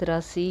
83,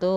2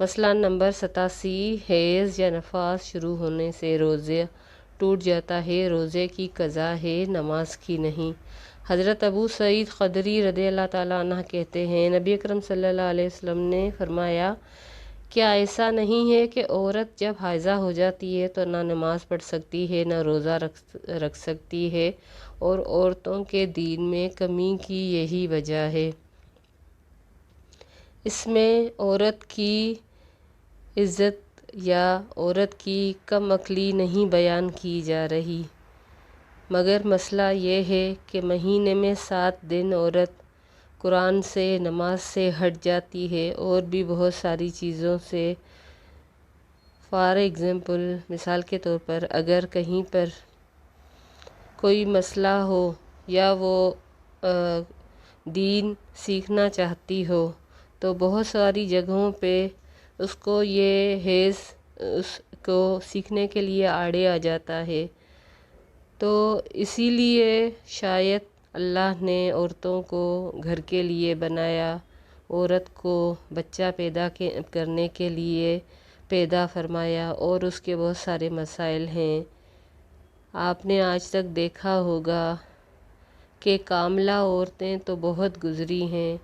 مسئلہ نمبر 87، حیض یا نفاس شروع ہونے سے روزہ ٹوٹ جاتا ہے، روزے کی قضا ہے، نماز کی نہیں۔ حضرت ابو سعید خدری رضی اللہ تعالیٰ عنہ کہتے ہیں، نبی اکرم صلی اللہ علیہ وسلم نے فرمایا، کیا ایسا نہیں ہے کہ عورت جب حائضہ ہو جاتی ہے تو نہ نماز پڑھ سکتی ہے، نہ روزہ رکھ سکتی ہے، اور عورتوں کے دین میں کمی کی یہی وجہ ہے۔ اس میں عورت کی عزت یا عورت کی کم عقلی نہیں بیان کی جا رہی، مگر مسئلہ یہ ہے کہ مہینے میں 7 دن عورت قرآن سے، نماز سے ہٹ جاتی ہے، اور بھی بہت ساری چیزوں سے۔ فار ایگزامپل، مثال کے طور پر، اگر کہیں پر کوئی مسئلہ ہو یا وہ دین سیکھنا چاہتی ہو تو بہت ساری جگہوں پہ اس کو یہ حیض اس کو سیکھنے کے لیے آڑے آ جاتا ہے۔ تو اسی لیے شاید اللہ نے عورتوں کو گھر کے لیے بنایا، عورت کو بچہ پیدا کرنے کے لیے پیدا فرمایا، اور اس کے بہت سارے مسائل ہیں۔ آپ نے آج تک دیکھا ہوگا کہ کاملہ عورتیں تو بہت گزری ہیں،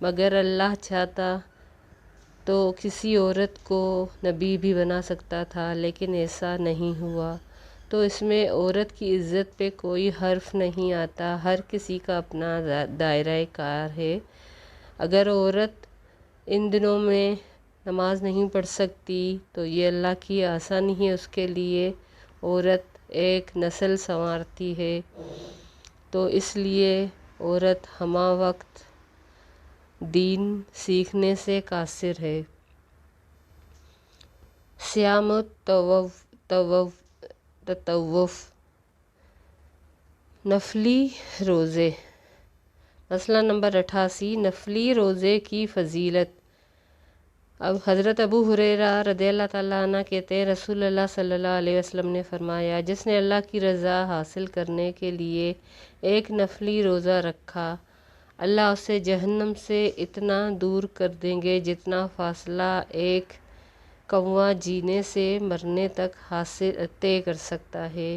مگر اللہ چاہتا تو کسی عورت کو نبی بھی بنا سکتا تھا، لیکن ایسا نہیں ہوا۔ تو اس میں عورت کی عزت پہ کوئی حرف نہیں آتا، ہر کسی کا اپنا دائرۂ کار ہے۔ اگر عورت ان دنوں میں نماز نہیں پڑھ سکتی تو یہ اللہ کی آسانی ہے اس کے لیے، عورت ایک نسل سنوارتی ہے، تو اس لیے عورت ہمہ وقت دین سیکھنے سے قاصر ہے۔ صیام التطوع، نفلی روزے۔ مسئلہ نمبر 88، نفلی روزے کی فضیلت۔ اب حضرت ابو ہریرہ رضی اللہ تعالیٰ عنہ کہتے ہیں، رسول اللہ صلی اللہ علیہ وسلم نے فرمایا، جس نے اللہ کی رضا حاصل کرنے کے لیے ایک نفلی روزہ رکھا، اللہ اسے جہنم سے اتنا دور کر دیں گے جتنا فاصلہ ایک کوا جینے سے مرنے تک طے کر سکتا ہے۔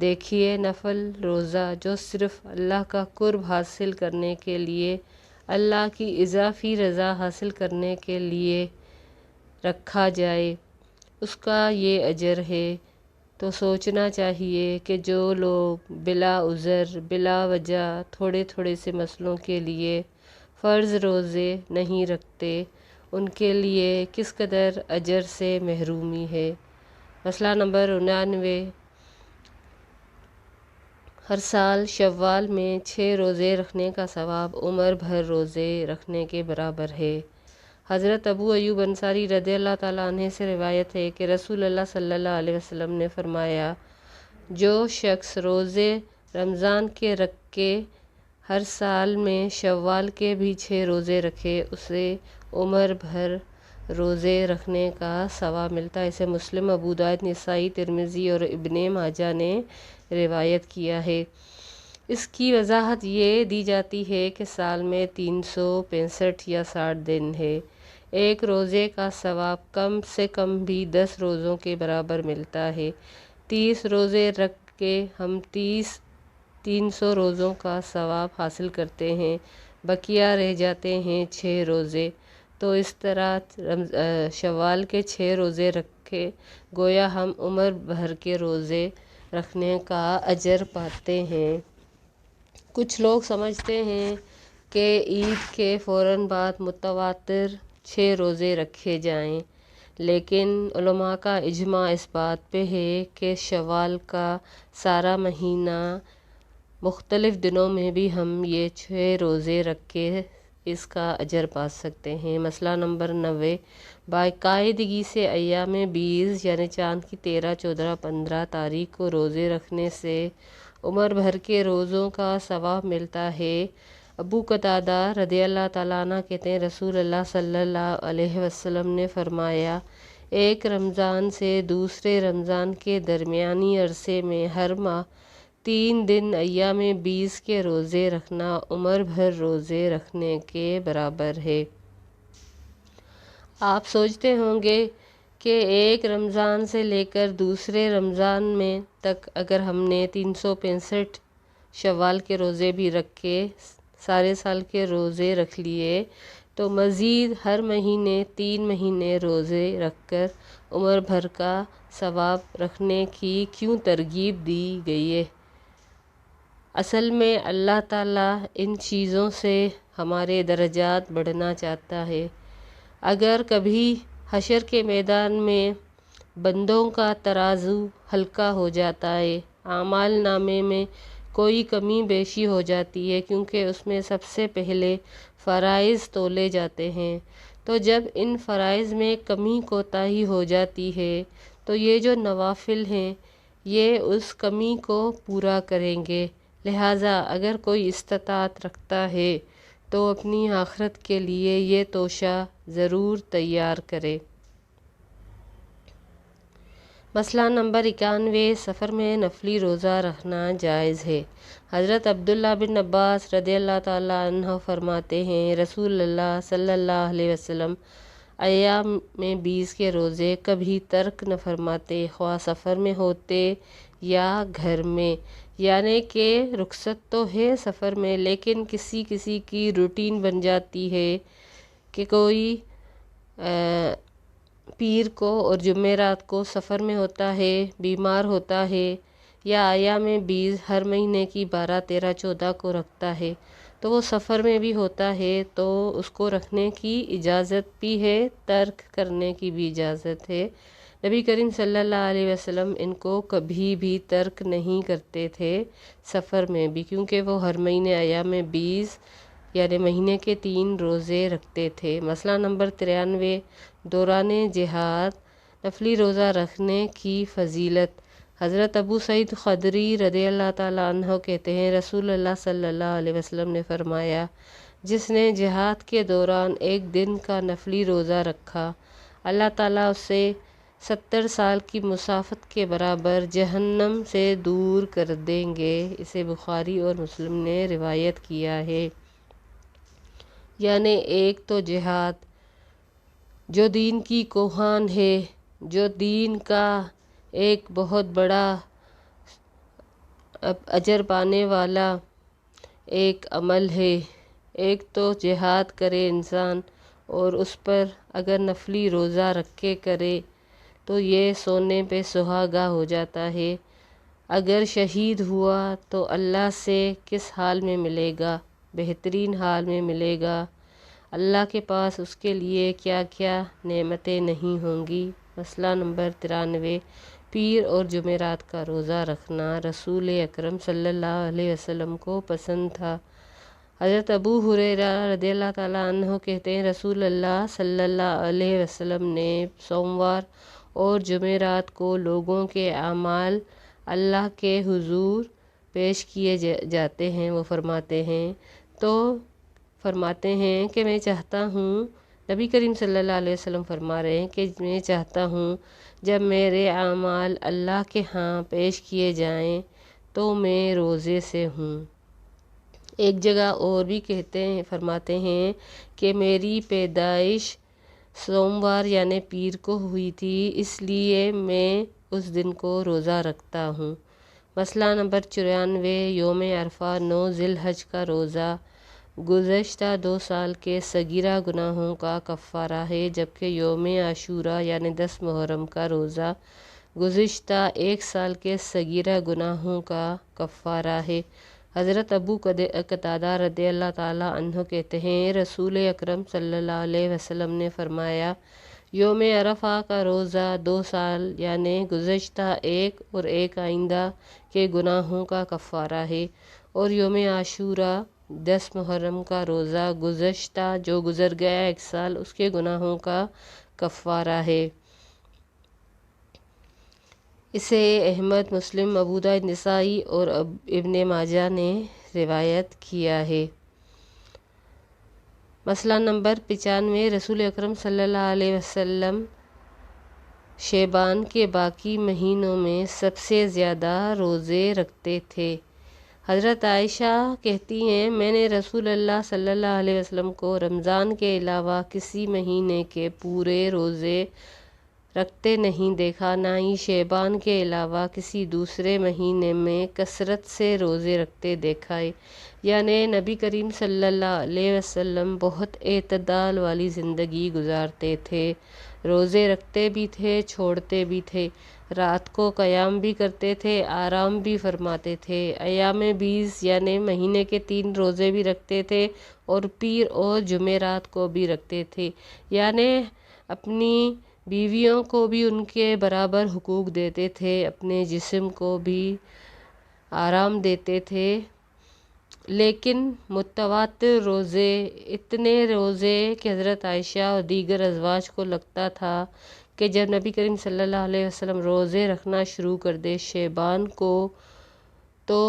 دیکھیے، نفل روزہ جو صرف اللہ کا قرب حاصل کرنے کے لیے، اللہ کی اضافی رضا حاصل کرنے کے لیے رکھا جائے، اس کا یہ اجر ہے۔ تو سوچنا چاہیے کہ جو لوگ بلا عذر، بلا وجہ تھوڑے تھوڑے سے مسئلوں کے لیے فرض روزے نہیں رکھتے، ان کے لیے کس قدر اجر سے محرومی ہے۔ مسئلہ نمبر 99، ہر سال شوال میں 6 روزے رکھنے کا ثواب عمر بھر روزے رکھنے کے برابر ہے۔ حضرت ابو ایوب انصاری رضی اللہ تعالیٰ عنہ سے روایت ہے کہ رسول اللہ صلی اللہ علیہ وسلم نے فرمایا، جو شخص روزے رمضان کے رکھ کے ہر سال میں شوال کے بھی 6 روزے رکھے، اسے عمر بھر روزے رکھنے کا ثواب ملتا ہے۔ اسے مسلم، ابو داؤد، نسائی، ترمذی اور ابن ماجہ نے روایت کیا ہے۔ اس کی وضاحت یہ دی جاتی ہے کہ سال میں 365 یا 60 دن ہے، ایک روزے کا ثواب کم سے کم بھی 10 روزوں کے برابر ملتا ہے۔ 30 روزے رکھ کے ہم 300 روزوں کا ثواب حاصل کرتے ہیں، بقیہ رہ جاتے ہیں 6 روزے۔ تو اس طرح شوال کے 6 روزے رکھے گویا ہم عمر بھر کے روزے رکھنے کا اجر پاتے ہیں۔ کچھ لوگ سمجھتے ہیں کہ عید کے فوراً بعد متواتر 6 روزے رکھے جائیں، لیکن علماء کا اجماع اس بات پہ ہے کہ شوال کا سارا مہینہ مختلف دنوں میں بھی ہم یہ 6 روزے رکھ کے اس کا اجر پا سکتے ہیں۔ مسئلہ نمبر 90، باقاعدگی سے ایام 20 یعنی چاند کی 13، 14، 15 تاریخ کو روزے رکھنے سے عمر بھر کے روزوں کا ثواب ملتا ہے۔ ابو قتادہ رضی اللہ تعالیٰ عنہ کہتے ہیں، رسول اللہ صلی اللہ علیہ وسلم نے فرمایا، ایک رمضان سے دوسرے رمضان کے درمیانی عرصے میں ہر ماہ 3 دن ایام 20 کے روزے رکھنا عمر بھر روزے رکھنے کے برابر ہے۔ آپ سوچتے ہوں گے کہ ایک رمضان سے لے کر دوسرے رمضان میں تک اگر ہم نے 365 شوال کے روزے بھی رکھ کے سارے سال کے روزے رکھ لیے تو مزید ہر مہینے 3 مہینے روزے رکھ کر عمر بھر کا ثواب رکھنے کی کیوں ترغیب دی گئی ہے؟ اصل میں اللہ تعالیٰ ان چیزوں سے ہمارے درجات بڑھنا چاہتا ہے۔ اگر کبھی حشر کے میدان میں بندوں کا ترازو ہلکا ہو جاتا ہے، اعمال نامے میں کوئی کمی بیشی ہو جاتی ہے کیونکہ اس میں سب سے پہلے فرائض تولے جاتے ہیں، تو جب ان فرائض میں کمی کوتاہی ہو جاتی ہے تو یہ جو نوافل ہیں یہ اس کمی کو پورا کریں گے۔ لہٰذا اگر کوئی استطاعت رکھتا ہے تو اپنی آخرت کے لیے یہ توشہ ضرور تیار کرے۔ مسئلہ نمبر 91، سفر میں نفلی روزہ رکھنا جائز ہے۔ حضرت عبداللہ بن عباس رضی اللہ تعالیٰ عنہ فرماتے ہیں، رسول اللہ صلی اللہ علیہ وسلم ایام میں 20 کے روزے کبھی ترک نہ فرماتے، خواہ سفر میں ہوتے یا گھر میں، یعنی کہ رخصت تو ہے سفر میں لیکن کسی کسی کی روٹین بن جاتی ہے کہ کوئی پیر کو اور جمعرات کو سفر میں ہوتا ہے، بیمار ہوتا ہے، یا ایام 20 ہر مہینے کی 12، 13، 14 کو رکھتا ہے تو وہ سفر میں بھی ہوتا ہے تو اس کو رکھنے کی اجازت بھی ہے، ترک کرنے کی بھی اجازت ہے۔ نبی کریم صلی اللہ علیہ وسلم ان کو کبھی بھی ترک نہیں کرتے تھے سفر میں بھی، کیونکہ وہ ہر مہینے ایام 20 یعنی مہینے کے 3 روزے رکھتے تھے۔ مسئلہ نمبر 93، دوران جہاد نفلی روزہ رکھنے کی فضیلت۔ حضرت ابو سعید خدری رضی اللہ تعالیٰ عنہ کہتے ہیں، رسول اللہ صلی اللہ علیہ وسلم نے فرمایا، جس نے جہاد کے دوران ایک دن کا نفلی روزہ رکھا اللہ تعالیٰ اسے 70 سال کی مسافت کے برابر جہنم سے دور کر دیں گے۔ اسے بخاری اور مسلم نے روایت کیا ہے۔ یعنی ایک تو جہاد جو دین کی کوہان ہے، جو دین کا ایک بہت بڑا اجر پانے والا ایک عمل ہے، ایک تو جہاد کرے انسان اور اس پر اگر نفلی روزہ رکھ کے کرے تو یہ سونے پہ سہاگا ہو جاتا ہے۔ اگر شہید ہوا تو اللہ سے کس حال میں ملے گا؟ بہترین حال میں ملے گا۔ اللہ کے پاس اس کے لیے کیا کیا نعمتیں نہیں ہوں گی۔ مسئلہ نمبر 93، پیر اور جمعرات کا روزہ رکھنا رسول اکرم صلی اللہ علیہ وسلم کو پسند تھا۔ حضرت ابو ہریرہ رضی اللہ تعالیٰ عنہ کہتے ہیں، رسول اللہ صلی اللہ علیہ وسلم نے سوموار اور جمعرات کو لوگوں کے اعمال اللہ کے حضور پیش کیے جاتے ہیں۔ وہ فرماتے ہیں کہ میں چاہتا ہوں، نبی کریم صلی اللہ علیہ وسلم فرما رہے ہیں کہ میں چاہتا ہوں جب میرے اعمال اللہ کے ہاں پیش کیے جائیں تو میں روزے سے ہوں۔ ایک جگہ اور بھی فرماتے ہیں کہ میری پیدائش سوموار یعنی پیر کو ہوئی تھی، اس لیے میں اس دن کو روزہ رکھتا ہوں۔ مسئلہ نمبر 94، یوم عرفہ 9 ذی الحج کا روزہ گزشتہ 2 سال کے صغیرہ گناہوں کا کفارہ ہے، جبکہ یوم عاشوراء یعنی 10 محرم کا روزہ گزشتہ 1 سال کے صغیرہ گناہوں کا کفارہ ہے۔ حضرت ابو قتادہ رضی اللہ تعالیٰ عنہ کہتے ہیں، رسول اکرم صلی اللہ علیہ وسلم نے فرمایا، یوم عرفہ کا روزہ 2 سال یعنی گزشتہ 1 اور 1 آئندہ کے گناہوں کا کفارہ ہے، اور یوم عاشوراء 10 محرم کا روزہ گزشتہ جو گزر گیا 1 سال اس کے گناہوں کا کفارہ ہے۔ اسے احمد، مسلم، ابو داؤد، نسائی اور ابن ماجہ نے روایت کیا ہے۔ مسئلہ نمبر 95، رسول اکرم صلی اللہ علیہ وسلم شعبان کے باقی مہینوں میں سب سے زیادہ روزے رکھتے تھے۔ حضرت عائشہ کہتی ہیں میں نے رسول اللہ صلی اللہ علیہ وسلم کو رمضان کے علاوہ کسی مہینے کے پورے روزے رکھتے نہیں دیکھا، نہ ہی شعبان کے علاوہ کسی دوسرے مہینے میں کثرت سے روزے رکھتے دیکھا ہے۔ یعنی نبی کریم صلی اللہ علیہ وسلم بہت اعتدال والی زندگی گزارتے تھے، روزے رکھتے بھی تھے، چھوڑتے بھی تھے، رات کو قیام بھی کرتے تھے، آرام بھی فرماتے تھے، ایام 20 یعنی مہینے کے 3 روزے بھی رکھتے تھے اور پیر اور جمعرات کو بھی رکھتے تھے، یعنی اپنی بیویوں کو بھی ان کے برابر حقوق دیتے تھے، اپنے جسم کو بھی آرام دیتے تھے۔ لیکن متواتر روزے، اتنے روزے کہ حضرت عائشہ اور دیگر ازواج کو لگتا تھا کہ جب نبی کریم صلی اللہ علیہ وسلم روزے رکھنا شروع کر دے شعبان کو تو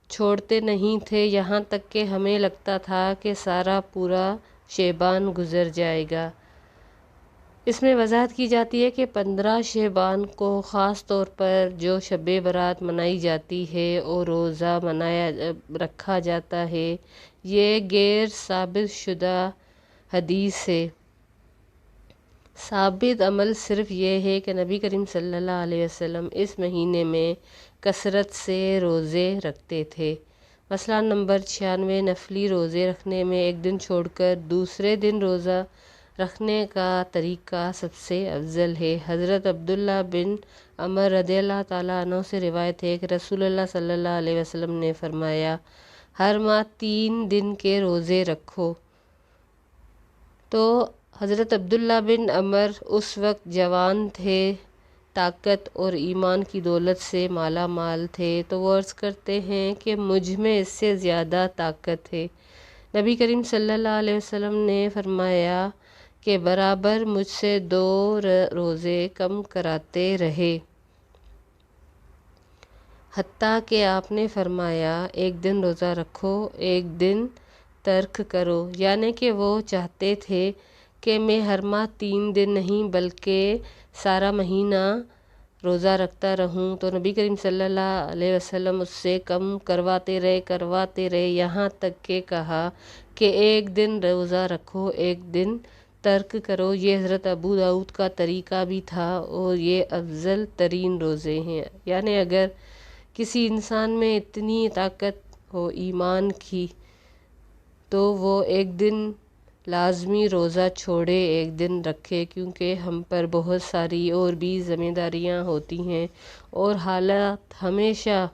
چھوڑتے نہیں تھے، یہاں تک کہ ہمیں لگتا تھا کہ سارا پورا شعبان گزر جائے گا۔ اس میں وضاحت کی جاتی ہے کہ 15 شعبان کو خاص طور پر جو شب برات منائی جاتی ہے اور روزہ رکھا جاتا ہے، یہ غیر ثابت شدہ حدیث ہے۔ ثابت عمل صرف یہ ہے کہ نبی کریم صلی اللہ علیہ وسلم اس مہینے میں کثرت سے روزے رکھتے تھے۔ مسئلہ نمبر 96، نفلی روزے رکھنے میں ایک دن چھوڑ کر دوسرے دن روزہ رکھنے کا طریقہ سب سے افضل ہے۔ حضرت عبداللہ بن عمر رضی اللہ تعالیٰ عنہ سے روایت ہے کہ رسول اللہ صلی اللہ علیہ وسلم نے فرمایا ہر ماہ 3 دن کے روزے رکھو۔ تو حضرت عبداللہ بن عمر اس وقت جوان تھے، طاقت اور ایمان کی دولت سے مالا مال تھے، تو وہ عرض کرتے ہیں کہ مجھ میں اس سے زیادہ طاقت ہے۔ نبی کریم صلی اللہ علیہ وسلم نے فرمایا کہ برابر مجھ سے 2 روزے کم کراتے رہے، حتیٰ کہ آپ نے فرمایا ایک دن روزہ رکھو، ایک دن ترک کرو، یعنی کہ وہ چاہتے تھے کہ میں ہر ماہ 3 دن نہیں بلکہ سارا مہینہ روزہ رکھتا رہوں، تو نبی کریم صلی اللہ علیہ وسلم اس سے کم کرواتے رہے، یہاں تک کہ کہا کہ ایک دن روزہ رکھو، ایک دن ترک کرو۔ یہ حضرت ابو داؤد کا طریقہ بھی تھا اور یہ افضل ترین روزے ہیں۔ یعنی اگر کسی انسان میں اتنی طاقت ہو ایمان کی تو وہ ایک دن لازمی روزہ چھوڑے، ایک دن رکھے، کیونکہ ہم پر بہت ساری اور بھی ذمہ داریاں ہوتی ہیں اور حالات ہمیشہ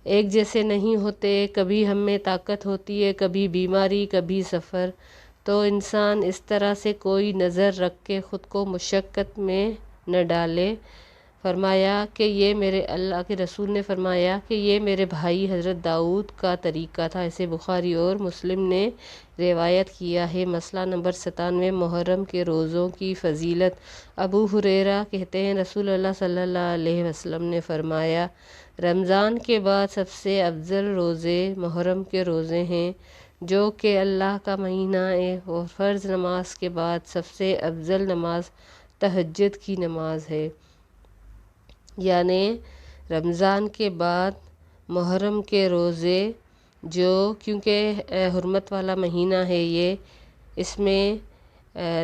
ایک جیسے نہیں ہوتے، کبھی ہم میں طاقت ہوتی ہے، کبھی بیماری، کبھی سفر، تو انسان اس طرح سے کوئی نظر رکھ کے خود کو مشقت میں نہ ڈالے۔ فرمایا کہ یہ اللہ کے رسول نے فرمایا کہ یہ میرے بھائی حضرت داؤد کا طریقہ تھا، اسے بخاری اور مسلم نے روایت کیا ہے۔ مسئلہ نمبر 97، محرم کے روزوں کی فضیلت۔ ابو ہریرہ کہتے ہیں رسول اللہ صلی اللہ علیہ وسلم نے فرمایا رمضان کے بعد سب سے افضل روزے محرم کے روزے ہیں، جو کہ اللہ کا مہینہ ہے، اور فرض نماز کے بعد سب سے افضل نماز تہجد کی نماز ہے۔ یعنی رمضان کے بعد محرم کے روزے جو کیونکہ حرمت والا مہینہ ہے یہ، اس میں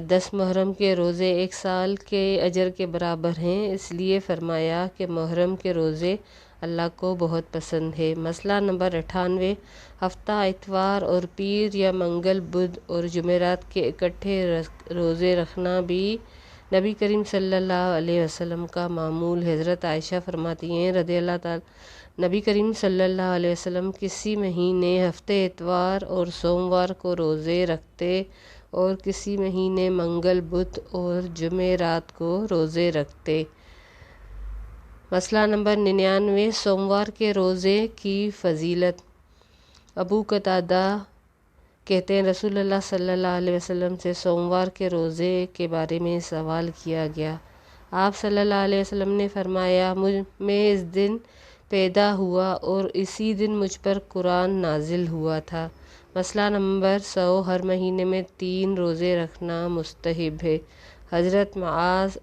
10 محرم کے روزے 1 سال کے اجر کے برابر ہیں، اس لیے فرمایا کہ محرم کے روزے اللہ کو بہت پسند ہے۔ مسئلہ نمبر 98، ہفتہ اتوار اور پیر یا منگل، بدھ اور جمعرات کے اکٹھے روزے رکھنا بھی نبی کریم صلی اللہ علیہ وسلم کا معمول ہے۔ حضرت عائشہ فرماتی ہیں رضی اللہ تعالیٰ نبی کریم صلی اللہ علیہ وسلم کسی مہینے ہفتے اتوار اور سوموار کو روزے رکھتے اور کسی مہینے منگل، بدھ اور جمعرات کو روزے رکھتے۔ مسئلہ نمبر 99، سوموار کے روزے کی فضیلت۔ ابو قتادہ کہتے ہیں رسول اللہ صلی اللہ علیہ وسلم سے سوموار کے روزے کے بارے میں سوال کیا گیا۔ آپ صلی اللہ علیہ وسلم نے فرمایا میں اس دن پیدا ہوا اور اسی دن مجھ پر قرآن نازل ہوا تھا۔ مسئلہ نمبر 100، ہر مہینے میں 3 روزے رکھنا مستحب ہے۔ حضرت معاذ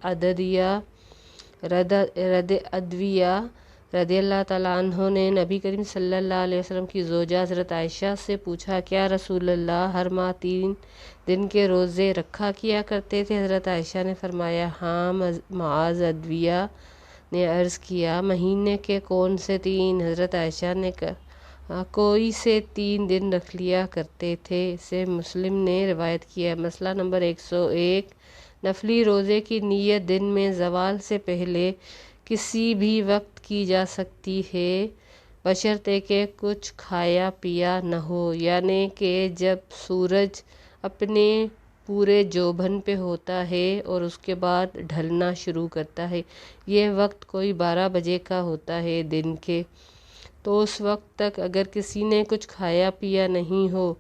رد ادویہ رضی اللہ تعالیٰ عنہ نے نبی کریم صلی اللہ علیہ وسلم کی زوجہ حضرت عائشہ سے پوچھا، کیا رسول اللہ ہر ماہ 3 دن کے روزے رکھا کیا کرتے تھے؟ حضرت عائشہ نے فرمایا، ہاں۔ معاذ ادویہ نے عرض کیا، مہینے کے کون سے 3؟ حضرت عائشہ نے کہا، کوئی سے 3 دن رکھ لیا کرتے تھے۔ اسے مسلم نے روایت کیا۔ مسئلہ نمبر 101، نفلی روزے کی نیت دن میں زوال سے پہلے کسی بھی وقت کی جا سکتی ہے، بشرطے کہ کچھ کھایا پیا نہ ہو، یعنی کہ جب سورج اپنے پورے جوبن پہ ہوتا ہے اور اس کے بعد ڈھلنا شروع کرتا ہے۔ یہ وقت کوئی 12 بجے کا ہوتا ہے دن کے، تو اس وقت تک اگر کسی نے کچھ کھایا پیا نہیں ہو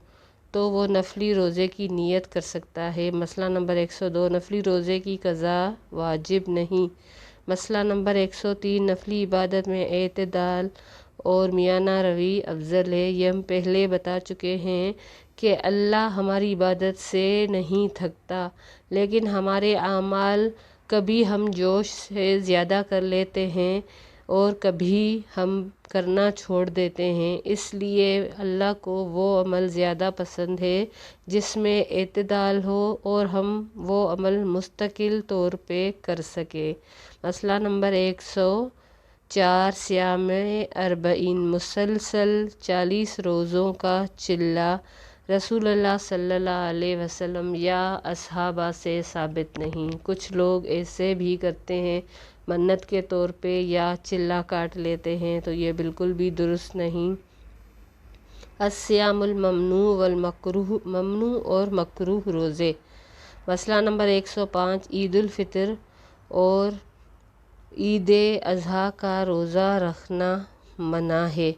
تو وہ نفلی روزے کی نیت کر سکتا ہے۔ مسئلہ نمبر 102، نفلی روزے کی قضا واجب نہیں۔ مسئلہ نمبر 103، نفلی عبادت میں اعتدال اور میانہ روی افضل ہے۔ یہ ہم پہلے بتا چکے ہیں کہ اللہ ہماری عبادت سے نہیں تھکتا، لیکن ہمارے اعمال کبھی ہم جوش سے زیادہ کر لیتے ہیں اور کبھی ہم کرنا چھوڑ دیتے ہیں، اس لیے اللہ کو وہ عمل زیادہ پسند ہے جس میں اعتدال ہو اور ہم وہ عمل مستقل طور پہ کر سکیں۔ مسئلہ نمبر 104، صیام 40، مسلسل 40 روزوں کا چلہ رسول اللہ صلی اللہ علیہ وسلم یا اصحابہ سے ثابت نہیں۔ کچھ لوگ ایسے بھی کرتے ہیں، منت کے طور پہ یا چلہ کاٹ لیتے ہیں، تو یہ بالکل بھی درست نہیں۔ الصیام الممنوع والمکروہ، ممنوع اور مکروہ روزے۔ مسئلہ نمبر 105، عید الفطر اور عید اضحیٰ کا روزہ رکھنا منع ہے۔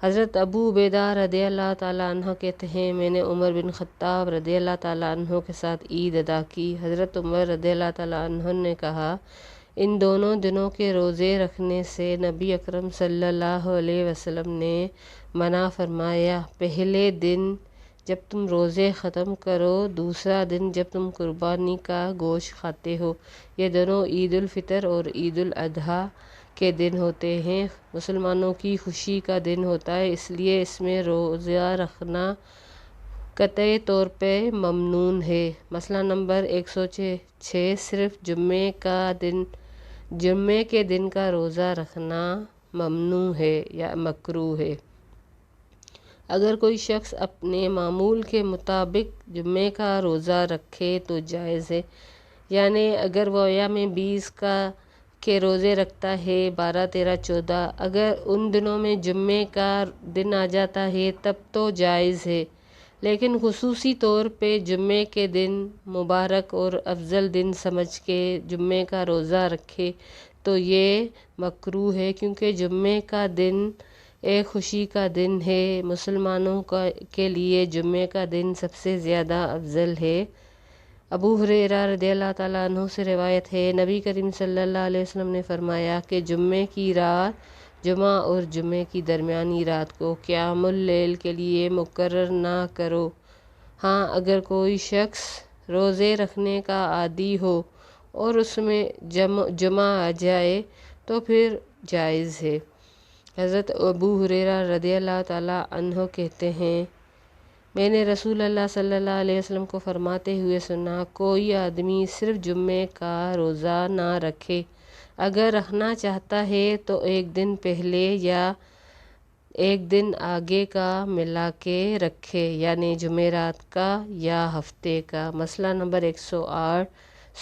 حضرت ابو عبیدہ رضی اللہ تعالیٰ عنہ کہتے ہیں، میں نے عمر بن خطاب رضی اللہ تعالیٰ عنہ کے ساتھ عید ادا کی۔ حضرت عمر رضی اللہ تعالیٰ عنہ نے کہا، ان دونوں دنوں کے روزے رکھنے سے نبی اکرم صلی اللہ علیہ وسلم نے منع فرمایا۔ پہلے دن جب تم روزے ختم کرو، دوسرا دن جب تم قربانی کا گوشت کھاتے ہو۔ یہ دونوں عید الفطر اور عید الاضحیٰ کے دن ہوتے ہیں، مسلمانوں کی خوشی کا دن ہوتا ہے، اس لیے اس میں روزہ رکھنا قطعی طور پہ ممنوع ہے۔ مسئلہ نمبر 106، صرف جمعے کے دن کا روزہ رکھنا ممنوع ہے یا مکروہ ہے۔ اگر کوئی شخص اپنے معمول کے مطابق جمعے کا روزہ رکھے تو جائز ہے، یعنی اگر وہ ایام 20 کے روزے رکھتا ہے، 12، 13، 14، اگر ان دنوں میں جمعے کا دن آ جاتا ہے تب تو جائز ہے، لیکن خصوصی طور پہ جمعے کے دن مبارک اور افضل دن سمجھ کے جمعے کا روزہ رکھے تو یہ مکروہ ہے، کیونکہ جمعے کا دن ایک خوشی کا دن ہے، مسلمانوں کے لیے جمعے کا دن سب سے زیادہ افضل ہے۔ ابو ہریرہ رضی اللہ تعالیٰ عنہ سے روایت ہے، نبی کریم صلی اللہ علیہ وسلم نے فرمایا کہ جمعے کی رات، جمعہ اور جمعے کی درمیانی رات کو قیام اللیل کے لیے مقرر نہ کرو۔ ہاں، اگر کوئی شخص روزے رکھنے کا عادی ہو اور اس میں جمعہ آ جائے تو پھر جائز ہے۔ حضرت ابو ہریرہ رضی اللہ تعالیٰ عنہ کہتے ہیں، میں نے رسول اللہ صلی اللہ علیہ وسلم کو فرماتے ہوئے سنا، کوئی آدمی صرف جمعے کا روزہ نہ رکھے، اگر رکھنا چاہتا ہے تو ایک دن پہلے یا ایک دن آگے کا ملا کے رکھے، یعنی جمعرات کا یا ہفتے کا۔ مسئلہ نمبر 108،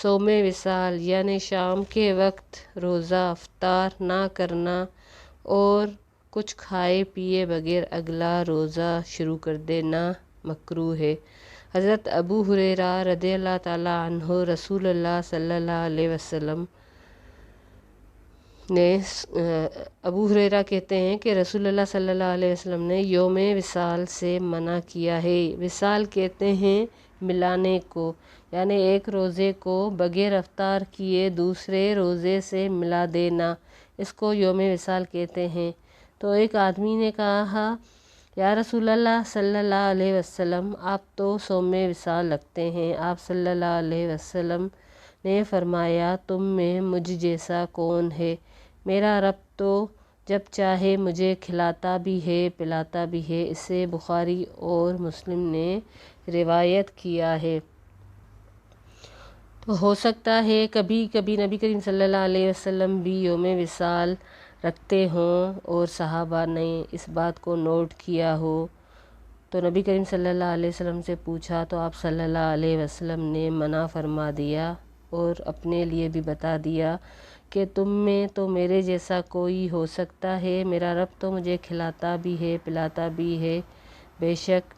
صوم وصال، یعنی شام کے وقت روزہ افطار نہ کرنا اور کچھ کھائے پیے بغیر اگلا روزہ شروع کر دینا مکروہ ہے۔ حضرت ابو ہریرہ رضی اللہ تعالیٰ عنہ رسول اللہ صلی اللہ علیہ وسلم نے ابو ہریرہ کہتے ہیں کہ رسول اللہ صلی اللہ علیہ وسلم نے یوم وصال سے منع کیا ہے۔ وصال کہتے ہیں ملانے کو، یعنی ایک روزے کو بغیر افطار کیے دوسرے روزے سے ملا دینا، اس کو یوم وصال کہتے ہیں۔ تو ایک آدمی نے کہا، یا رسول اللہ صلی اللہ علیہ وسلم، آپ تو صوم وصال رکھتے ہیں۔ آپ صلی اللہ علیہ وسلم نے فرمایا، تم میں مجھ جیسا کون ہے میرا رب تو جب چاہے مجھے کھلاتا بھی ہے پلاتا بھی ہے۔ اسے بخاری اور مسلم نے روایت کیا ہے۔ تو ہو سکتا ہے کبھی کبھی نبی کریم صلی اللہ علیہ وسلم بھی یوم وصال رکھتے ہوں اور صحابہ نے اس بات کو نوٹ کیا ہو۔ تو نبی کریم صلی اللہ علیہ وسلم سے پوچھا تو آپ صلی اللہ علیہ وسلم نے منع فرما دیا اور اپنے لیے بھی بتا دیا کہ تم میں تو میرے جیسا کوئی ہو سکتا ہے، میرا رب تو مجھے کھلاتا بھی ہے پلاتا بھی ہے۔ بے شک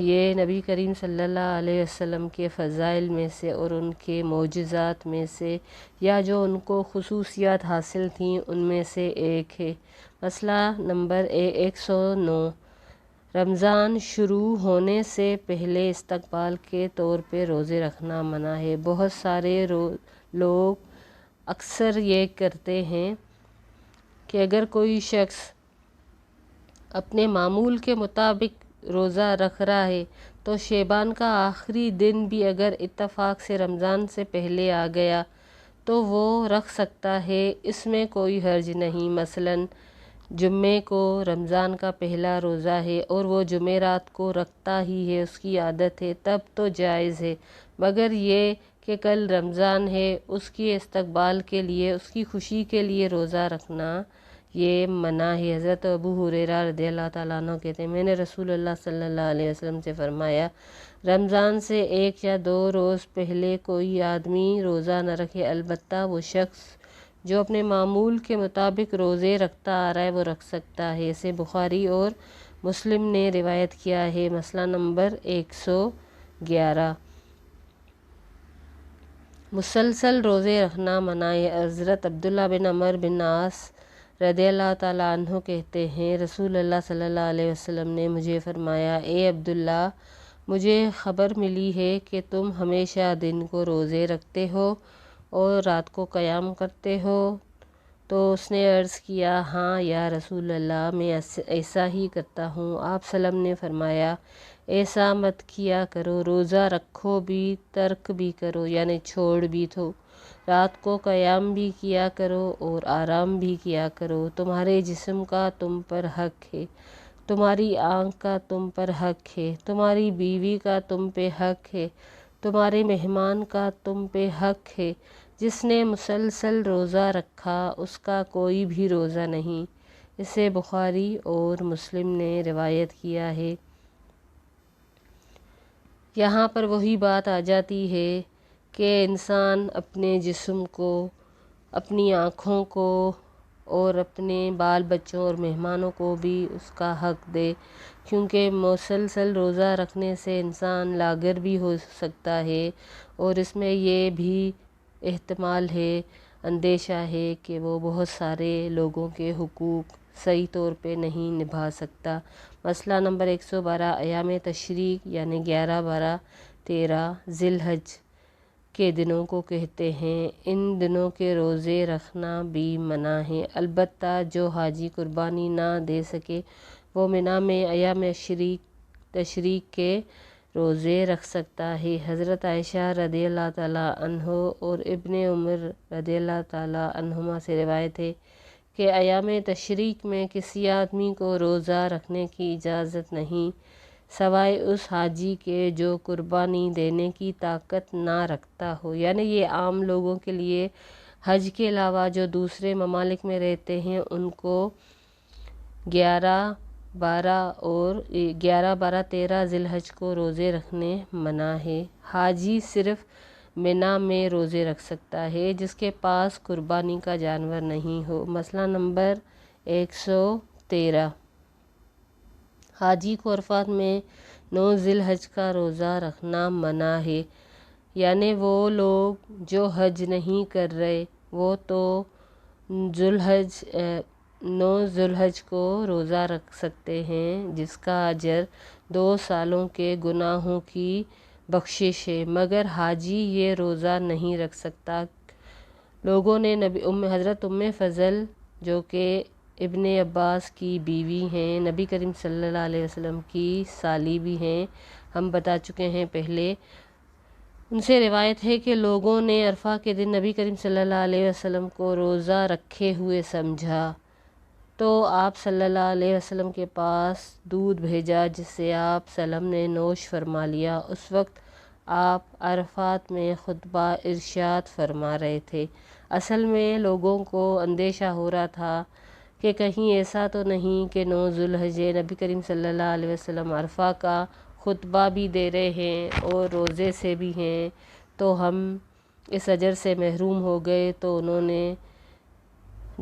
یہ نبی کریم صلی اللہ علیہ وسلم کے فضائل میں سے اور ان کے معجزات میں سے یا جو ان کو خصوصیات حاصل تھیں ان میں سے ایک ہے۔ مسئلہ نمبر 109، رمضان شروع ہونے سے پہلے استقبال کے طور پہ روزے رکھنا منع ہے۔ بہت سارے لوگ اکثر یہ کرتے ہیں کہ اگر کوئی شخص اپنے معمول کے مطابق روزہ رکھ رہا ہے تو شعبان کا آخری دن بھی اگر اتفاق سے رمضان سے پہلے آ گیا تو وہ رکھ سکتا ہے، اس میں کوئی حرج نہیں۔ مثلاً جمعے کو رمضان کا پہلا روزہ ہے اور وہ جمعرات کو رکھتا ہی ہے، اس کی عادت ہے، تب تو جائز ہے، مگر یہ کہ کل رمضان ہے اس کی استقبال کے لیے اس کی خوشی کے لیے روزہ رکھنا یہ منع ہے۔ حضرت ابو ہریرہ رضی اللہ تعالیٰ عنہ کہتے ہیں میں نے رسول اللہ صلی اللہ علیہ وسلم سے فرمایا رمضان سے 1 یا 2 روز پہلے کوئی آدمی روزہ نہ رکھے، البتہ وہ شخص جو اپنے معمول کے مطابق روزے رکھتا آ رہا ہے وہ رکھ سکتا ہے۔ اسے بخاری اور مسلم نے روایت کیا ہے۔ مسئلہ نمبر 111، مسلسل روزے رکھنا منع ہے۔ حضرت عبداللہ بن عمر بن عاص رضی اللہ تعالیٰ عنہ کہتے ہیں رسول اللہ صلی اللہ علیہ وسلم نے مجھے فرمایا اے عبداللہ، مجھے خبر ملی ہے کہ تم ہمیشہ دن کو روزے رکھتے ہو اور رات کو قیام کرتے ہو۔ تو اس نے عرض کیا ہاں یا رسول اللہ، میں ایسا ہی کرتا ہوں۔ آپ صلی اللہ علیہ وسلم نے فرمایا ایسا مت کیا کرو، روزہ رکھو بھی ترک بھی کرو یعنی چھوڑ بھی دو، رات کو قیام بھی کیا کرو اور آرام بھی کیا کرو۔ تمہارے جسم کا تم پر حق ہے، تمہاری آنکھ کا تم پر حق ہے، تمہاری بیوی کا تم پہ حق ہے، تمہارے مہمان کا تم پہ حق ہے۔ جس نے مسلسل روزہ رکھا اس کا کوئی بھی روزہ نہیں۔ اسے بخاری اور مسلم نے روایت کیا ہے۔ یہاں پر وہی بات آ جاتی ہے کہ انسان اپنے جسم کو، اپنی آنکھوں کو اور اپنے بال بچوں اور مہمانوں کو بھی اس کا حق دے، کیونکہ مسلسل روزہ رکھنے سے انسان لاغر بھی ہو سکتا ہے اور اس میں یہ بھی احتمال ہے، اندیشہ ہے کہ وہ بہت سارے لوگوں کے حقوق صحیح طور پہ نہیں نبھا سکتا۔ مسئلہ نمبر 112، ایام تشریق یعنی 11، 12، 13 ذی الحج کے دنوں کو کہتے ہیں۔ ان دنوں کے روزے رکھنا بھی منع ہے، البتہ جو حاجی قربانی نہ دے سکے وہ منی میں ایام تشریق کے روزے رکھ سکتا ہے۔ حضرت عائشہ رضی اللہ تعالیٰ عنہ اور ابن عمر رضی اللہ تعالیٰ عنہما سے روایت ہے کہ ایام تشریق میں کسی آدمی کو روزہ رکھنے کی اجازت نہیں سوائے اس حاجی کے جو قربانی دینے کی طاقت نہ رکھتا ہو، یعنی یہ عام لوگوں کے لیے، حج کے علاوہ جو دوسرے ممالک میں رہتے ہیں ان کو 11، 12، 13 ذی الحج کو روزے رکھنے منع ہے۔ حاجی صرف منی میں روزے رکھ سکتا ہے جس کے پاس قربانی کا جانور نہیں ہو۔ مسئلہ نمبر 113، حاجی کو عرفات میں 9 ذی الحج کا روزہ رکھنا منع ہے، یعنی وہ لوگ جو حج نہیں کر رہے وہ تو 9 ذی الحج کو روزہ رکھ سکتے ہیں جس کا اجر 2 سالوں کے گناہوں کی بخشش ہے، مگر حاجی یہ روزہ نہیں رکھ سکتا۔ لوگوں نے حضرت ام فضل جو کہ ابن عباس کی بیوی ہیں، نبی کریم صلی اللہ علیہ وسلم کی سالی بھی ہیں، ہم بتا چکے ہیں پہلے، ان سے روایت ہے کہ لوگوں نے عرفہ کے دن نبی کریم صلی اللہ علیہ وسلم کو روزہ رکھے ہوئے سمجھا، تو آپ صلی اللہ علیہ وسلم کے پاس دودھ بھیجا جسے آپ سلم نے نوش فرما لیا۔ اس وقت آپ عرفات میں خطبہ ارشاد فرما رہے تھے۔ اصل میں لوگوں کو اندیشہ ہو رہا تھا کہ کہیں ایسا تو نہیں کہ 9 ذوالحجہ نبی کریم صلی اللہ علیہ وسلم عرفہ کا خطبہ بھی دے رہے ہیں اور روزے سے بھی ہیں، تو ہم اس اجر سے محروم ہو گئے۔ تو انہوں نے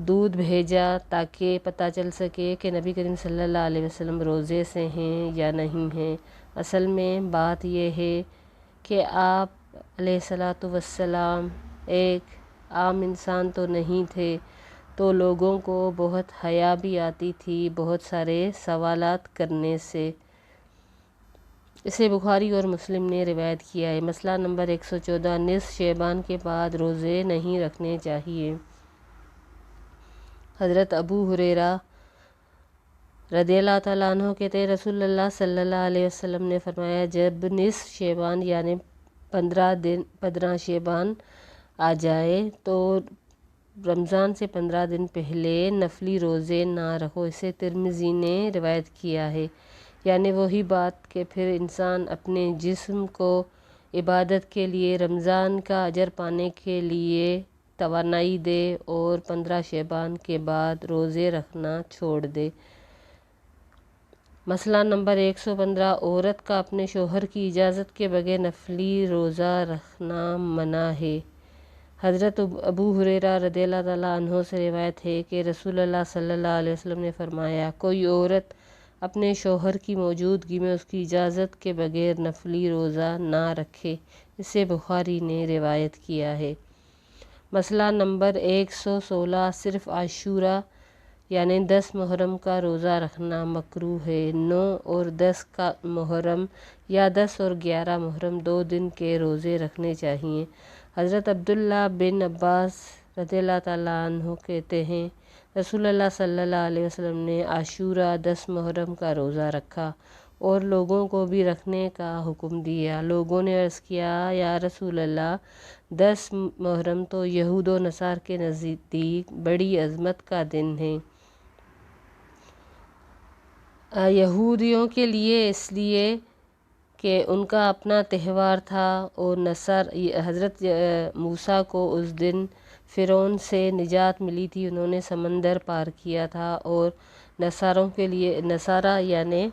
دودھ بھیجا تاکہ پتہ چل سکے کہ نبی کریم صلی اللہ علیہ وسلم روزے سے ہیں یا نہیں ہیں۔ اصل میں بات یہ ہے کہ آپ علیہ الصلاۃ والسلام ایک عام انسان تو نہیں تھے، تو لوگوں کو بہت حیا بھی آتی تھی بہت سارے سوالات کرنے سے۔ اسے بخاری اور مسلم نے روایت کیا ہے۔ مسئلہ نمبر 114، نصف شعبان کے بعد روزے نہیں رکھنے چاہیے۔ حضرت ابو ہریرہ رضی اللہ تعالیٰ عنہ کہتے ہیں رسول اللہ صلی اللہ علیہ وسلم نے فرمایا، جب نصف شعبان یعنی 15 شعبان آ جائے تو رمضان سے 15 دن پہلے نفلی روزے نہ رکھو۔ اسے ترمذی نے روایت کیا ہے۔ یعنی وہی بات کہ پھر انسان اپنے جسم کو عبادت کے لیے رمضان کا اجر پانے کے لیے توانائی دے اور 15 شعبان کے بعد روزے رکھنا چھوڑ دے۔ مسئلہ نمبر 115، عورت کا اپنے شوہر کی اجازت کے بغیر نفلی روزہ رکھنا منع ہے۔ حضرت ابو ہریرہ رضی اللہ تعالیٰ عنہ سے روایت ہے کہ رسول اللہ صلی اللہ علیہ وسلم نے فرمایا، کوئی عورت اپنے شوہر کی موجودگی میں اس کی اجازت کے بغیر نفلی روزہ نہ رکھے۔ اسے بخاری نے روایت کیا ہے۔ مسئلہ نمبر 116، صرف عاشوراء یعنی 10 محرم کا روزہ رکھنا مکروہ ہے۔ 9 اور 10 کا محرم یا 10 اور 11 محرم 2 دن کے روزے رکھنے چاہیے۔ حضرت عبداللہ بن عباس رضی اللہ تعالیٰ عنہ کہتے ہیں رسول اللہ صلی اللہ علیہ وسلم نے عاشوراء 10 محرم کا روزہ رکھا اور لوگوں کو بھی رکھنے کا حکم دیا۔ لوگوں نے عرض کیا، یا رسول اللہ، 10 محرم تو یہود و نصارہ کے نزدیک بڑی عظمت کا دن ہے۔ یہودیوں کے لیے اس لیے کہ ان کا اپنا تہوار تھا، اور حضرت موسیٰ کو اس دن فرعون سے نجات ملی تھی، انہوں نے سمندر پار کیا تھا، اور نصارہ یعنی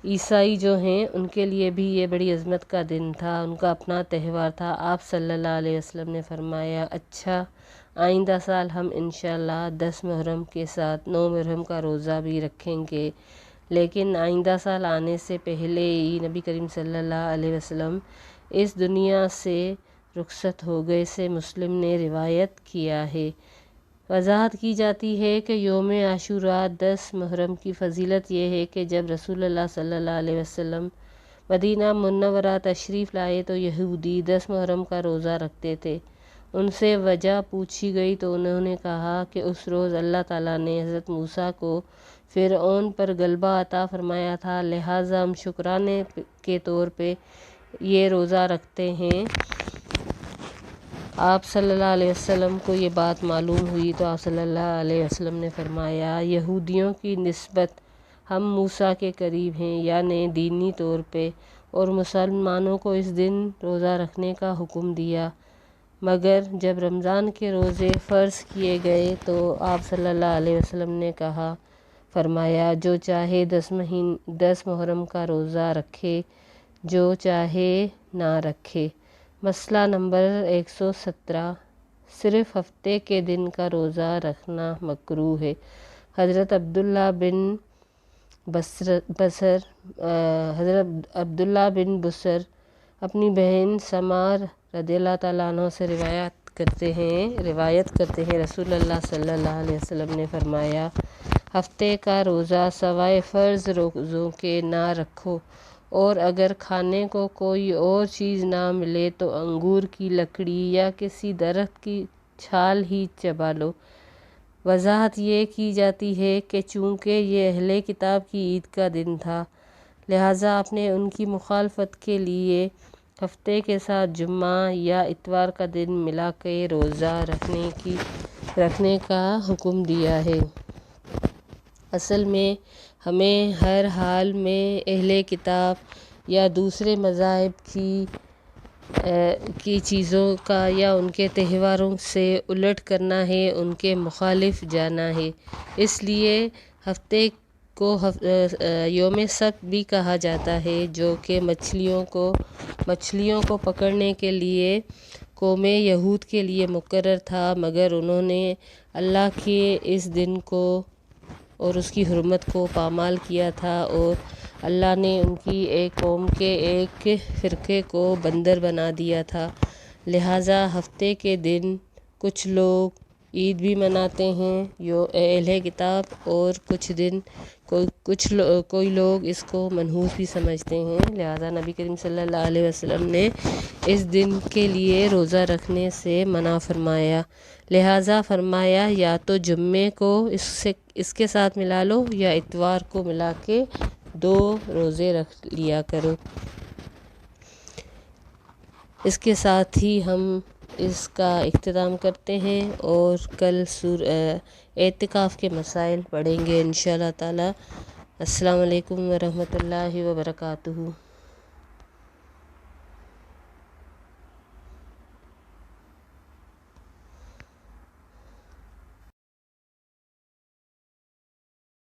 عیسائی جو ہیں ان کے لیے بھی یہ بڑی عظمت کا دن تھا، ان کا اپنا تہوار تھا۔ آپ صلی اللہ علیہ وسلم نے فرمایا، اچھا آئندہ سال ہم انشاءاللہ 10 محرم کے ساتھ 9 محرم کا روزہ بھی رکھیں گے۔ لیکن آئندہ سال آنے سے پہلے ہی نبی کریم صلی اللہ علیہ وسلم اس دنیا سے رخصت ہو گئے، سے مسلم نے روایت کیا ہے۔ وضاحت کی جاتی ہے کہ یوم عاشوراء 10 محرم کی فضیلت یہ ہے کہ جب رسول اللہ صلی اللہ علیہ وسلم مدینہ منورہ تشریف لائے تو یہودی 10 محرم کا روزہ رکھتے تھے۔ ان سے وجہ پوچھی گئی تو انہوں نے کہا کہ اس روز اللہ تعالیٰ نے حضرت موسیٰ کو فرعون پر غلبہ عطا فرمایا تھا، لہٰذا ہم شکرانے کے طور پہ یہ روزہ رکھتے ہیں۔ آپ صلی اللہ علیہ وسلم کو یہ بات معلوم ہوئی تو آپ صلی اللہ علیہ وسلم نے فرمایا، یہودیوں کی نسبت ہم موسیٰ کے قریب ہیں یعنی دینی طور پہ، اور مسلمانوں کو اس دن روزہ رکھنے کا حکم دیا، مگر جب رمضان کے روزے فرض کیے گئے تو آپ صلی اللہ علیہ وسلم نے فرمایا، جو چاہے 10 محرم کا روزہ رکھے، جو چاہے نہ رکھے۔ مسئلہ نمبر 117، صرف ہفتے کے دن کا روزہ رکھنا مکروہ ہے۔ حضرت عبداللہ بن بصر اپنی بہن سمار رضی اللہ تعالیٰ عنہ سے روایت کرتے ہیں رسول اللہ صلی اللہ علیہ وسلم نے فرمایا، ہفتے کا روزہ سوائے فرض روزوں کے نہ رکھو، اور اگر کھانے کو کوئی اور چیز نہ ملے تو انگور کی لکڑی یا کسی درخت کی چھال ہی چبا لو۔ وضاحت یہ کی جاتی ہے کہ چونکہ یہ اہل کتاب کی عید کا دن تھا، لہٰذا آپ نے ان کی مخالفت کے لیے ہفتے کے ساتھ جمعہ یا اتوار کا دن ملا کے روزہ رکھنے کا حکم دیا ہے۔ اصل میں ہمیں ہر حال میں اہل کتاب یا دوسرے مذاہب کی چیزوں کا یا ان کے تہواروں سے الٹ کرنا ہے، ان کے مخالف جانا ہے۔ اس لیے ہفتے کو یوم سبت بھی کہا جاتا ہے، جو کہ مچھلیوں کو پکڑنے کے لیے قوم یہود کے لیے مقرر تھا، مگر انہوں نے اللہ کے اس دن کو اور اس کی حرمت کو پامال کیا تھا، اور اللہ نے ان کی ایک قوم کے ایک فرقے کو بندر بنا دیا تھا۔ لہٰذا ہفتے کے دن کچھ لوگ عید بھی مناتے ہیں اہل کتاب، اور کوئی لوگ اس کو منحوس بھی سمجھتے ہیں۔ لہٰذا نبی کریم صلی اللہ علیہ وسلم نے اس دن کے لیے روزہ رکھنے سے منع فرمایا۔ لہٰذا فرمایا یا تو جمعے کو اس کے ساتھ ملا لو یا اتوار کو ملا کے 2 روزے رکھ لیا کرو۔ اس کے ساتھ ہی ہم اس کا اختتام کرتے ہیں، اور کل اعتکاف کے مسائل پڑھیں گے انشاءاللہ تعالی۔ السلام علیکم ورحمۃ اللہ وبرکاتہ۔